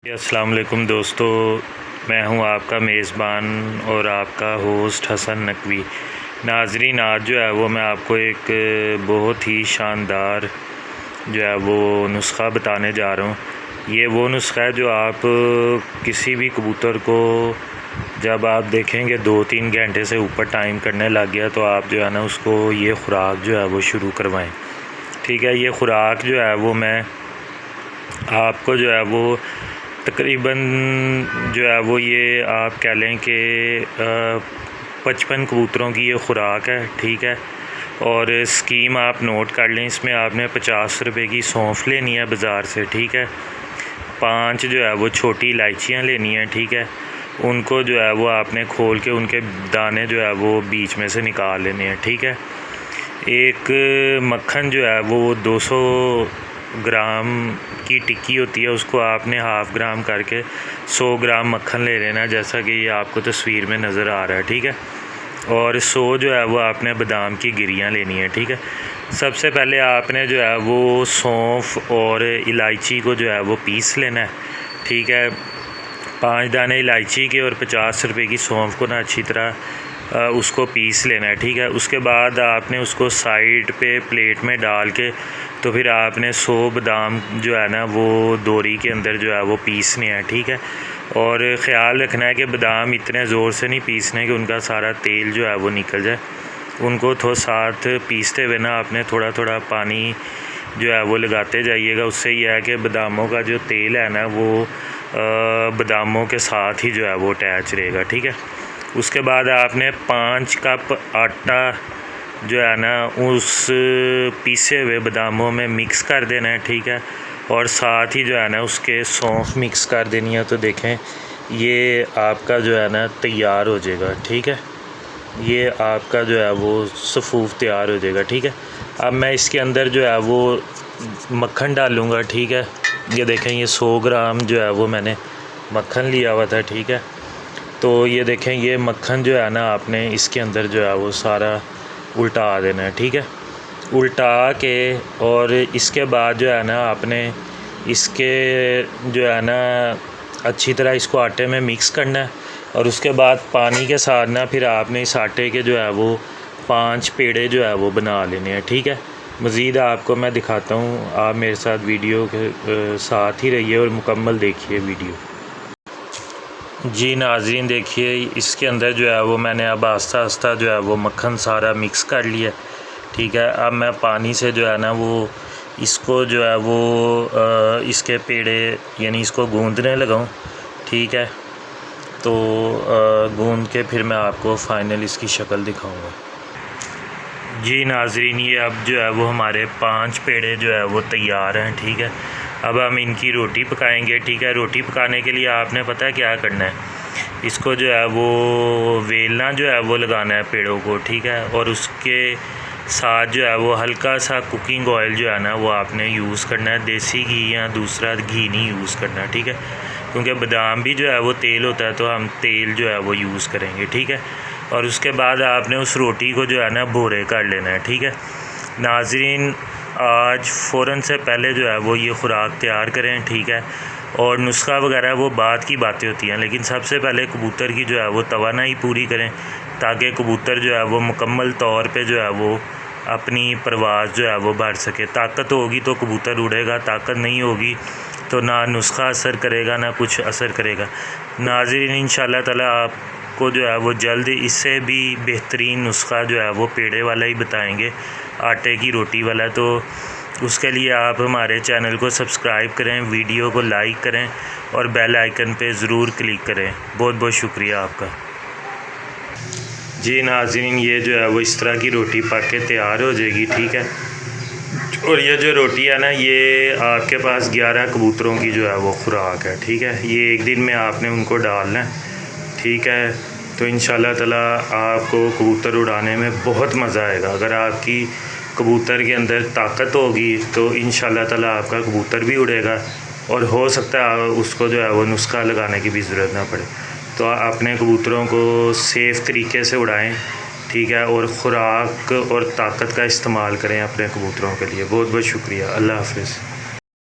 अस्सलाम वालेकुम दोस्तों, मैं हूं आपका मेज़बान और आपका होस्ट हसन नकवी। नाजरीन, आज जो है वो मैं आपको एक बहुत ही शानदार जो है वो नुस्ख़ा बताने जा रहा हूं। ये वो नुस्ख़ा है जो आप किसी भी कबूतर को जब आप देखेंगे 2-3 घंटे से ऊपर टाइम करने लग गया तो आप जो है ना उसको ये ख़ुराक जो है वो शुरू करवाएं। ठीक है, ये ख़ुराक जो है वो मैं आपको जो है वो तकरीबन जो है वो ये आप कह लें कि 55 कबूतरों की ये ख़ुराक है। ठीक है, और स्कीम आप नोट कर लें। इसमें आपने 50 रुपये की सौंफ लेनी है बाज़ार से। ठीक है, 5 जो है वो छोटी इलायचियाँ लेनी है। ठीक है, उनको जो है वो आपने खोल के उनके दाने जो है वो बीच में से निकाल लेने हैं। ठीक है, एक मक्खन जो है वो 200 ग्राम की टिक्की होती है, उसको आपने हाफ़ ग्राम करके 100 ग्राम मक्खन ले लेना, जैसा कि ये आपको तस्वीर में नज़र आ रहा है। ठीक है, और 100 जो है वो आपने बादाम की गिरियाँ लेनी है। ठीक है, सबसे पहले आपने जो है वो सौंफ और इलायची को जो है वो पीस लेना है। ठीक है, 5 दाने इलायची के और 50 रुपये की सौंफ को ना अच्छी तरह उसको पीस लेना है। ठीक है, उसके बाद आपने उसको साइड पे प्लेट में डाल के तो फिर आपने 100 बादाम जो है ना वो दोरी के अंदर जो है वो पीसने हैं। ठीक है, और ख़्याल रखना है कि बादाम इतने ज़ोर से नहीं पीसने कि उनका सारा तेल जो है वो निकल जाए। उनको तो साथ पीसते हुए ना आपने थोड़ा थोड़ा पानी जो है वो लगाते जाइएगा। उससे यह है कि बादामों का जो तेल है ना वो बादामों के साथ ही जो है वो अटैच रहेगा। ठीक है, उसके बाद आपने 5 कप आटा जो है ना उस पीसे हुए बादामों में मिक्स कर देना है। ठीक है, और साथ ही जो है ना उसके सौंफ मिक्स कर देनी है। तो देखें ये आपका जो है ना तैयार हो जाएगा। ठीक है, ये आपका जो है वो सफ़ूफ तैयार हो जाएगा। ठीक है, अब मैं इसके अंदर जो है वो मक्खन डालूँगा। ठीक है, ये देखें ये 100 ग्राम जो है वो मैंने मक्खन लिया हुआ था। ठीक है, तो ये देखें ये मक्खन जो है ना आपने इसके अंदर जो है वो सारा उल्टा देना है। ठीक है, उल्टा के और इसके बाद जो है ना आपने इसके जो है ना अच्छी तरह इसको आटे में मिक्स करना है। और उसके बाद पानी के साथ ना फिर आपने इस आटे के जो है वो 5 पेड़े जो है वो बना लेने हैं। ठीक है, मज़ीद आपको मैं दिखाता हूँ, आप मेरे साथ वीडियो के साथ ही रहिए और मुकम्मल देखिए वीडियो। जी नाज़रीन, देखिए इसके अंदर जो है वो मैंने अब आस्ता आस्ता जो है वो मक्खन सारा मिक्स कर लिया। ठीक है, अब मैं पानी से जो है ना वो इसको जो है वो इसके पेड़े यानी इसको गूंदने लगाऊं। ठीक है, तो गूंद के फिर मैं आपको फ़ाइनल इसकी शक्ल दिखाऊंगा। जी नाज़रीन, ये अब जो है वो हमारे 5 पेड़े जो है वो तैयार हैं। ठीक है, अब हम इनकी रोटी पकाएंगे। ठीक है, रोटी पकाने के लिए आपने पता है क्या करना है, इसको जो है वो वेलना जो है वो लगाना है पेड़ों को। ठीक है, और उसके साथ जो है वो हल्का सा कुकिंग ऑयल जो है ना वो आपने यूज़ करना है, देसी घी या दूसरा घी नहीं यूज़ करना। ठीक है, क्योंकि बादाम भी जो है वो तेल होता है, तो हम तेल जो है वो यूज़ करेंगे। ठीक है, और उसके बाद आपने उस रोटी को जो है ना भोरे कर लेना है। ठीक है नाज़रीन, आज फ़ौरन से पहले जो है वो ये ख़ुराक तैयार करें। ठीक है, और नुस्ख़ा वगैरह वो बाद की बातें होती हैं, लेकिन सबसे पहले कबूतर की जो है वो तवानाई पूरी करें, ताकि कबूतर जो है वो मुकम्मल तौर पे जो है वो अपनी परवाज़ जो है वो बढ़ सके। ताकत होगी तो कबूतर उड़ेगा, ताकत नहीं होगी तो ना नुस्ख़ा असर करेगा ना कुछ असर करेगा। नाज़रीन, इंशाअल्लाह ताला आपको जो है वो जल्द इससे भी बेहतरीन नुस्ख़ा जो है वो पेड़े वाला ही बताएंगे, आटे की रोटी वाला। तो उसके लिए आप हमारे चैनल को सब्सक्राइब करें, वीडियो को लाइक करें और बेल आइकन पे ज़रूर क्लिक करें। बहुत बहुत शुक्रिया आपका। जी नाज़रीन, ये जो है वो इस तरह की रोटी पक के तैयार हो जाएगी। ठीक है, और ये जो रोटी है ना ये आपके पास 11 कबूतरों की जो है वो ख़ुराक है। ठीक है, ये एक दिन में आपने उनको डालना है। ठीक है, तो इंशाअल्लाह ताला आपको कबूतर उड़ाने में बहुत मज़ा आएगा। अगर आपकी कबूतर के अंदर ताकत होगी तो इंशाअल्लाह ताला आपका कबूतर भी उड़ेगा, और हो सकता है उसको जो है वो नुस्ख़ा लगाने की भी ज़रूरत ना पड़े। तो अपने कबूतरों को सेफ़ तरीके से उड़ाएं। ठीक है, और ख़ुराक और ताकत का इस्तेमाल करें अपने कबूतरों के लिए। बहुत बहुत शुक्रिया। अल्लाह हाफ़िज़।